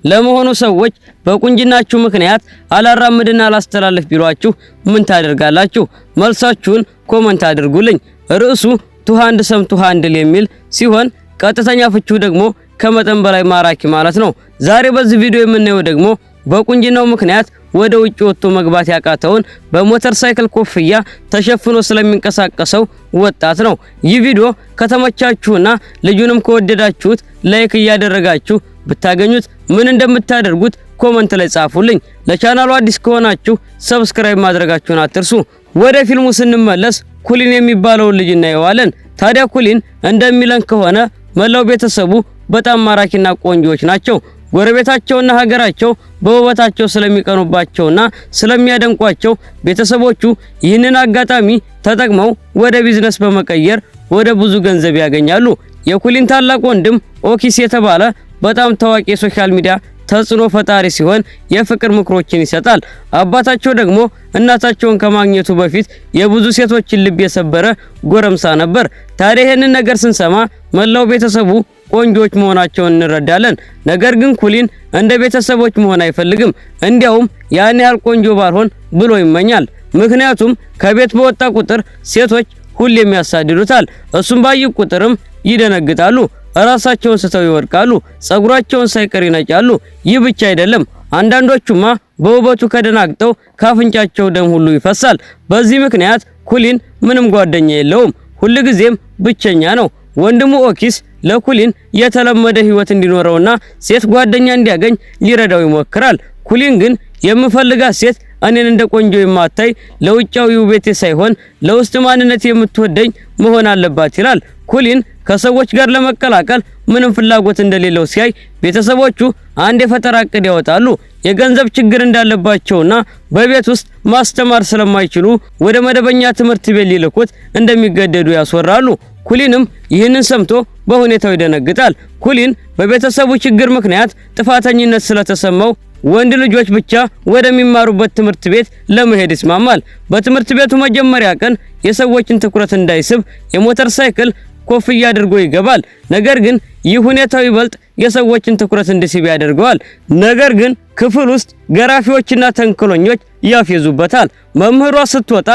ለመሆኑ ሰዎች በቁንጅናችሁ ምክንያት አላራምድና አላስተላልፍ ቢሏችሁ ምን ታደርጋላችሁ? መልሳችሁን ኮሜንት አድርጉልኝ። ርዕሱ ቱ ሃንድሰም ቱ ሃንድል የሚል ሲሆን ቀጥተኛ ፍቺው ደግሞ ከመጠን በላይ ማራኪ ማለት ነው። ዛሬ በዚህ ቪዲዮ የምናየው ደግሞ በቁንጅናው ምክንያት ወደ ውጭ ወጥቶ መግባት ያቃተውን በሞተር ሳይክል ኮፍያ ተሸፍኖ ስለሚንቀሳቀሰው ወጣት ነው። ይህ ቪዲዮ ከተመቻችሁና ልጁንም ከወደዳችሁት ላይክ እያደረጋችሁ ብታገኙት ምን እንደምታደርጉት ኮሜንት ላይ ጻፉልኝ። ለቻናሉ አዲስ ከሆናችሁ ሰብስክራይብ ማድረጋችሁን አትርሱ። ወደ ፊልሙ ስንመለስ ኩሊን የሚባለውን ልጅ እናየዋለን። ታዲያ ኩሊን እንደሚለን ከሆነ መላው ቤተሰቡ በጣም ማራኪና ቆንጆዎች ናቸው። ጎረቤታቸውና ሀገራቸው በውበታቸው ስለሚቀኑባቸውና ስለሚያደንቋቸው ቤተሰቦቹ ይህንን አጋጣሚ ተጠቅመው ወደ ቢዝነስ በመቀየር ወደ ብዙ ገንዘብ ያገኛሉ። የኩሊን ታላቅ ወንድም ኦኪስ የተባለ በጣም ታዋቂ የሶሻል ሚዲያ ተጽዕኖ ፈጣሪ ሲሆን የፍቅር ምክሮችን ይሰጣል። አባታቸው ደግሞ እናታቸውን ከማግኘቱ በፊት የብዙ ሴቶችን ልብ የሰበረ ጎረምሳ ነበር። ታዲያ ይሄንን ነገር ስንሰማ መላው ቤተሰቡ ቆንጆች መሆናቸውን እንረዳለን። ነገር ግን ኩሊን እንደ ቤተሰቦች መሆን አይፈልግም። እንዲያውም ያን ያህል ቆንጆ ባልሆን ብሎ ይመኛል። ምክንያቱም ከቤት በወጣ ቁጥር ሴቶች ሁሌም ያሳድዱታል። እሱም ባዩ ቁጥርም ይደነግጣሉ፣ ራሳቸውን ስተው ይወድቃሉ፣ ጸጉራቸውን ሳይቀር ይነጫሉ። ይህ ብቻ አይደለም፣ አንዳንዶቹማ በውበቱ ከደናግጠው ካፍንጫቸው ደም ሁሉ ይፈሳል። በዚህ ምክንያት ኩሊን ምንም ጓደኛ የለውም፣ ሁልጊዜም ብቸኛ ነው። ወንድሙ ኦኪስ ለኩሊን የተለመደ ህይወት እንዲኖረውና ሴት ጓደኛ እንዲያገኝ ሊረዳው ይሞክራል። ኩሊን ግን የምፈልጋት ሴት እኔን እንደ ቆንጆ የማታይ ለውጫዊ ውበቴ ሳይሆን ለውስጥ ማንነት የምትወደኝ መሆን አለባት ይላል። ኩሊን ከሰዎች ጋር ለመቀላቀል ምንም ፍላጎት እንደሌለው ሲያይ ቤተሰቦቹ አንድ የፈጠራ እቅድ ያወጣሉ። የገንዘብ ችግር እንዳለባቸውና በቤት ውስጥ ማስተማር ስለማይችሉ ወደ መደበኛ ትምህርት ቤት ሊልኩት እንደሚገደዱ ያስወራሉ። ኩሊንም ይህንን ሰምቶ በሁኔታው ይደነግጣል። ኩሊን በቤተሰቡ ችግር ምክንያት ጥፋተኝነት ስለተሰማው ወንድ ልጆች ብቻ ወደሚማሩበት ትምህርት ቤት ለመሄድ ይስማማል። በትምህርት ቤቱ መጀመሪያ ቀን የሰዎችን ትኩረት እንዳይስብ የሞተር ሳይክል ኮፍያ አድርጎ ይገባል። ነገር ግን ይህ ሁኔታው ይበልጥ የሰዎችን ትኩረት እንዲስብ ያደርገዋል። ነገር ግን ክፍል ውስጥ ገራፊዎችና ተንኮለኞች ያፌዙበታል። መምህሯ ስትወጣ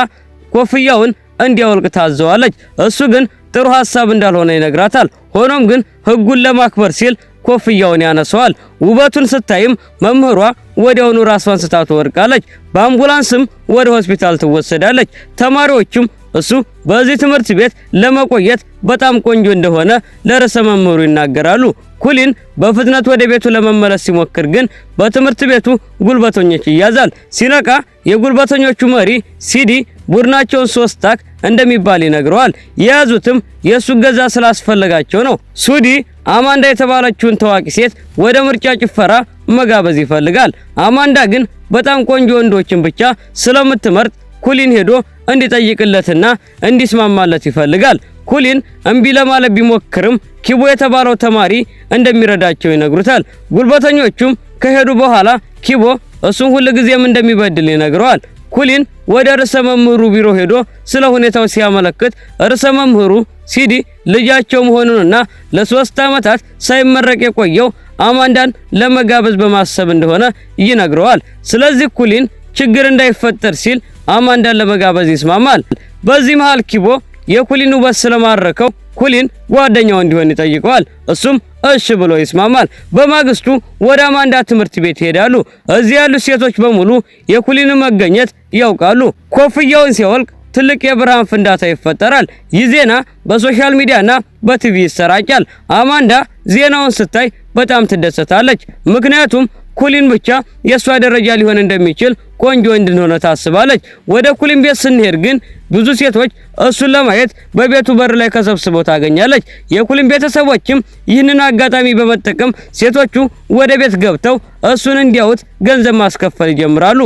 ኮፍያውን እንዲያወልቅ ታዘዋለች። እሱ ግን ጥሩ ሐሳብ እንዳልሆነ ይነግራታል። ሆኖም ግን ህጉን ለማክበር ሲል ኮፍያውን ያነሳዋል። ውበቱን ስታይም መምህሯ ወዲያውኑ ራሷን ስታ ትወድቃለች። በአምቡላንስም ወደ ሆስፒታል ትወሰዳለች። ተማሪዎቹም እሱ በዚህ ትምህርት ቤት ለመቆየት በጣም ቆንጆ እንደሆነ ለርዕሰ መምህሩ ይናገራሉ። ኩሊን በፍጥነት ወደ ቤቱ ለመመለስ ሲሞክር ግን በትምህርት ቤቱ ጉልበተኞች ይያዛል። ሲነቃ የጉልበተኞቹ መሪ ሲዲ ቡድናቸውን 3 ታክ እንደሚባል ይነግረዋል። የያዙትም የሱ ገዛ ስላስፈለጋቸው ነው። ሱዲ አማንዳ የተባለችውን ታዋቂ ሴት ወደ ምርጫ ጭፈራ መጋበዝ ይፈልጋል። አማንዳ ግን በጣም ቆንጆ ወንዶችን ብቻ ስለምትመርጥ ኩሊን ሄዶ እንዲጠይቅለትና እንዲስማማለት ይፈልጋል። ኩሊን እምቢ ለማለት ቢሞክርም ኪቦ የተባለው ተማሪ እንደሚረዳቸው ይነግሩታል። ጉልበተኞቹም ከሄዱ በኋላ ኪቦ እሱን ሁልጊዜም እንደሚበድል ይነግረዋል። ኩሊን ወደ ርዕሰ መምህሩ ቢሮ ሄዶ ስለ ሁኔታው ሲያመለክት ርዕሰ መምህሩ ሲዲ ልጃቸው መሆኑንና ለ3 ዓመታት ሳይመረቅ የቆየው አማንዳን ለመጋበዝ በማሰብ እንደሆነ ይነግረዋል። ስለዚህ ኩሊን ችግር እንዳይፈጠር ሲል አማንዳን ለመጋበዝ ይስማማል። በዚህ መሃል ኪቦ የኩሊን ውበት ስለማረከው ኩሊን ጓደኛው እንዲሆን ይጠይቀዋል። እሱም እሺ ብሎ ይስማማል። በማግስቱ ወደ አማንዳ ትምህርት ቤት ይሄዳሉ። እዚህ ያሉ ሴቶች በሙሉ የኩሊን መገኘት ያውቃሉ። ኮፍያውን ሲያወልቅ ትልቅ የብርሃን ፍንዳታ ይፈጠራል። ይህ ዜና በሶሻል ሚዲያና በቲቪ ይሰራጫል። አማንዳ ዜናውን ስታይ በጣም ትደሰታለች። ምክንያቱም ኩሊን ብቻ የሷ ደረጃ ሊሆን እንደሚችል ቆንጆ እንደሆነ ታስባለች። ወደ ኩሊን ቤት ስንሄድ ግን ብዙ ሴቶች እሱን ለማየት በቤቱ በር ላይ ተሰብስበው ታገኛለች። የኩሊን ቤተሰቦችም ይህንን አጋጣሚ በመጠቀም ሴቶቹ ወደ ቤት ገብተው እሱን እንዲያዩት ገንዘብ ማስከፈል ይጀምራሉ።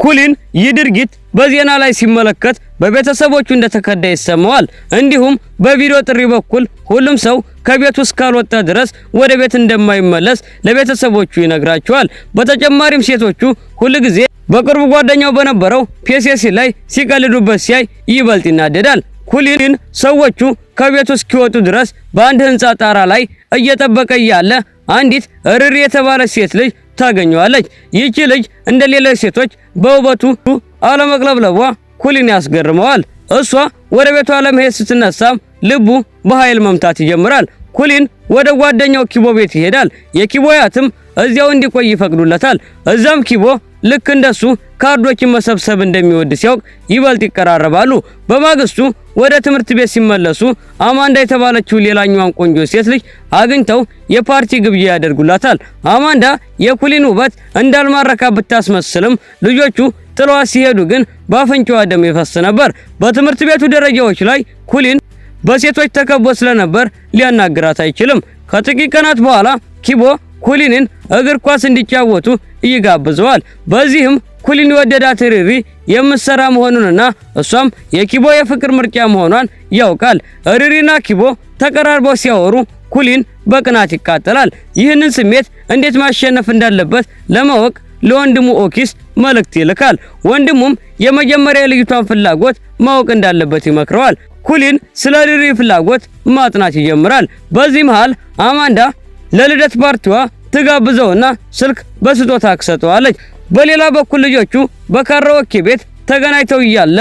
ኩሊን ይህ ድርጊት በዜና ላይ ሲመለከት በቤተሰቦቹ እንደተከዳ ይሰማዋል። እንዲሁም በቪዲዮ ጥሪ በኩል ሁሉም ሰው ከቤቱ እስካልወጣ ድረስ ወደ ቤት እንደማይመለስ ለቤተሰቦቹ ይነግራቸዋል። በተጨማሪም ሴቶቹ ሁልጊዜ በቅርቡ ጓደኛው በነበረው ፒኤስሲ ላይ ሲቀልዱበት ሲያይ ይበልጥ ይናደዳል። ኩሊን ሰዎቹ ከቤቱ እስኪወጡ ድረስ በአንድ ህንጻ ጣራ ላይ እየጠበቀ ያለ አንዲት ሪሪ የተባለች ሴት ልጅ ታገኘዋለች። ይህች ልጅ እንደሌሎች ሴቶች በውበቱ አለመቅለብለቧ ኩሊን ያስገርመዋል። እሷ ወደ ቤቷ ለመሄድ ስትነሳም ልቡ በኃይል መምታት ይጀምራል። ኩሊን ወደ ጓደኛው ኪቦ ቤት ይሄዳል። የኪቦ አያትም እዚያው እንዲቆይ ይፈቅዱለታል። እዛም ኪቦ ልክ እንደሱ ካርዶችን መሰብሰብ እንደሚወድ ሲያውቅ ይበልጥ ይቀራረባሉ። በማግስቱ ወደ ትምህርት ቤት ሲመለሱ አማንዳ የተባለችው ሌላኛዋን ቆንጆ ሴት ልጅ አግኝተው የፓርቲ ግብዣ ያደርጉላታል። አማንዳ የኩሊን ውበት እንዳልማረካ ብታስመስልም ልጆቹ ጥለዋት ሲሄዱ ግን በአፍንጫዋ ደም ይፈስ ነበር። በትምህርት ቤቱ ደረጃዎች ላይ ኩሊን በሴቶች ተከቦ ስለነበር ሊያናግራት አይችልም። ከጥቂት ቀናት በኋላ ኪቦ ኩሊንን እግር ኳስ እንዲጫወቱ ይጋብዘዋል። በዚህም ኩሊን የወደዳት ሪሪ የምትሰራ መሆኑንና እሷም የኪቦ የፍቅር ምርጫ መሆኗን ያውቃል። ሪሪና ኪቦ ተቀራርበው ሲያወሩ ኩሊን በቅናት ይቃጠላል። ይህንን ስሜት እንዴት ማሸነፍ እንዳለበት ለማወቅ ለወንድሙ ኦኪስ መልእክት ይልካል። ወንድሙም የመጀመሪያ ልጅቷን ፍላጎት ማወቅ እንዳለበት ይመክረዋል። ኩሊን ስለ ሪሪ ፍላጎት ማጥናት ይጀምራል። በዚህ መሃል አማንዳ ለልደት ፓርቲዋ ትጋብዘውና ስልክ በስጦታ ትሰጠዋለች። በሌላ በኩል ልጆቹ በካራኦኬ ቤት ተገናኝተው እያለ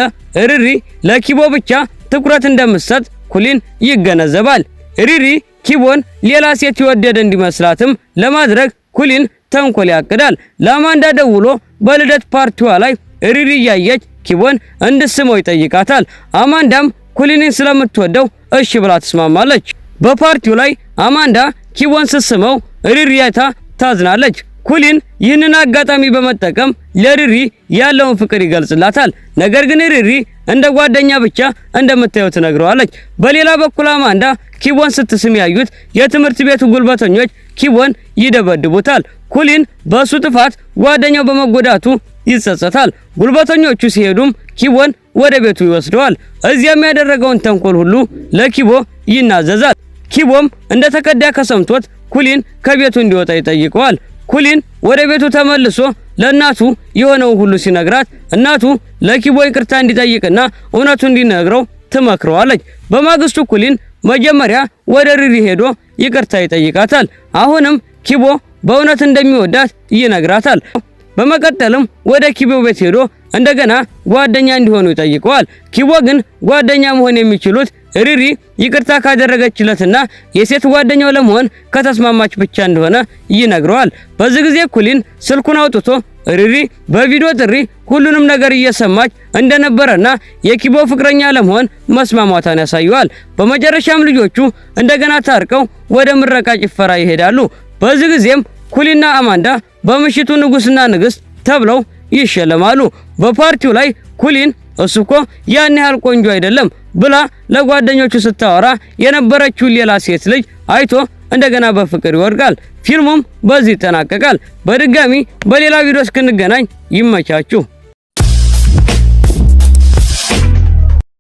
ሪሪ ለኪቦ ብቻ ትኩረት እንደምትሰጥ ኩሊን ይገነዘባል። ሪሪ ኪቦን ሌላ ሴት የወደደ እንዲመስላትም ለማድረግ ኩሊን ተንኮል ያቅዳል። ለአማንዳ ደውሎ በልደት ፓርቲዋ ላይ ሪሪ እያየች ኪቦን እንድስመው ይጠይቃታል። አማንዳም ኩሊንን ስለምትወደው እሺ ብላ ትስማማለች። በፓርቲው ላይ አማንዳ ኪቦን ስትስመው ሪሪ አይታ ታዝናለች። ኩሊን ይህንን አጋጣሚ በመጠቀም ለሪሪ ያለውን ፍቅር ይገልጽላታል። ነገር ግን ሪሪ እንደ ጓደኛ ብቻ እንደምታየው ትነግረዋለች። በሌላ በኩል አማንዳ ኪቦን ስትስም ያዩት የትምህርት ቤቱ ጉልበተኞች ኪቦን ይደበድቡታል። ኩሊን በሱ ጥፋት ጓደኛው በመጎዳቱ ይጸጸታል። ጉልበተኞቹ ሲሄዱም ኪቦን ወደ ቤቱ ይወስደዋል። እዚያም ያደረገውን ተንኮል ሁሉ ለኪቦ ይናዘዛል። ኪቦም እንደተከዳ ከሰምቶት ኩሊን ከቤቱ እንዲወጣ ይጠይቀዋል። ኩሊን ወደ ቤቱ ተመልሶ ለእናቱ የሆነው ሁሉ ሲነግራት እናቱ ለኪቦ ይቅርታ እንዲጠይቅና እውነቱን እንዲነግረው ትመክረዋለች። በማግስቱ ኩሊን መጀመሪያ ወደ ሪሪ ሄዶ ይቅርታ ይጠይቃታል። አሁንም ኪቦ በእውነት እንደሚወዳት ይነግራታል። በመቀጠልም ወደ ኪቦ ቤት ሄዶ እንደገና ጓደኛ እንዲሆኑ ይጠይቀዋል። ኪቦ ግን ጓደኛ መሆን የሚችሉት ሪሪ ይቅርታ ካደረገችለትና የሴት ጓደኛው ለመሆን ከተስማማች ብቻ እንደሆነ ይነግረዋል። በዚህ ጊዜ ኩሊን ስልኩን አውጥቶ ሪሪ በቪዲዮ ጥሪ ሁሉንም ነገር እየሰማች እንደነበረና የኪቦ ፍቅረኛ ለመሆን መስማማቷን ያሳየዋል። በመጨረሻም ልጆቹ እንደገና ታርቀው ወደ ምረቃ ጭፈራ ይሄዳሉ። በዚህ ጊዜም ኩሊንና አማንዳ በምሽቱ ንጉስና ንግስት ተብለው ይሸለማሉ። በፓርቲው ላይ ኩሊን እሱኮ ያን ያህል ቆንጆ አይደለም ብላ ለጓደኞቹ ስታወራ የነበረችው ሌላ ሴት ልጅ አይቶ እንደገና በፍቅር ይወድቃል። ፊልሙም በዚህ ይጠናቀቃል። በድጋሚ በሌላ ቪዲዮ እስክንገናኝ ይመቻችሁ።